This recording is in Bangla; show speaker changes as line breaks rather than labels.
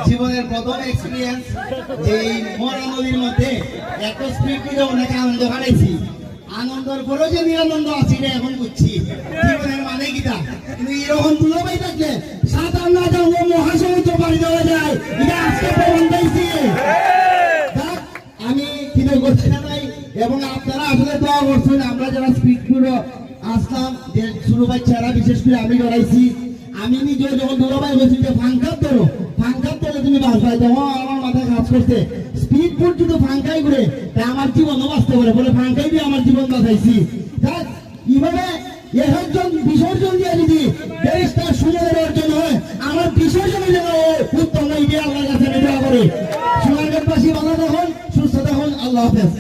জীবনের প্রথম এক্সপিরিয়েন্স এই মরা নদীর মধ্যে এত স্পিড করে অনেক আনন্দ কাটাইছি। আনন্দের পরেও যে নিরানন্দ আছি এটা এখন বুঝছি জীবনের মানে কিটা। কিন্তু এরকম দুলাভাই থাকলে সাঁতার না জানলে মহাসমুদ্র পাড়ি দেওয়া যায়, এটা আজকে প্রমাণ পাইছি। আমি কৃতজ্ঞ ছিলাম ভাই, এবং আপনারা আসলে দোয়া করছেন। আমরা যারা স্পিড করে আসলাম, যে ছোট বাচ্চারা বিশেষ করে আমি ডরাইছি। আমি নিজেও যখন দুলাভাই বলছি যে ফাঙ্কার ধরো, ফাঙ্কার ধরে তুমি বাস পাই, তখন আমার মাথায় কাজ করছে স্পিড বোট যদি ফাঙ্কাই করে তা আমার জীবনও বাঁচতে পারে, বলে ফাঙ্কাই দিয়ে আমার জীবন বাঁচাইছি। কিভাবে একজন বিসর্জন দিয়ে যদি দেশটা সুন্দর অর্জন হয়, আমার বিসর্জনের জন্য উত্তম আল্লাহর কাছে দোয়া করে। সুনারগাঁওবাসী ভালো থাকুন, সুস্থ থাকুন, আল্লাহ হাফেজ।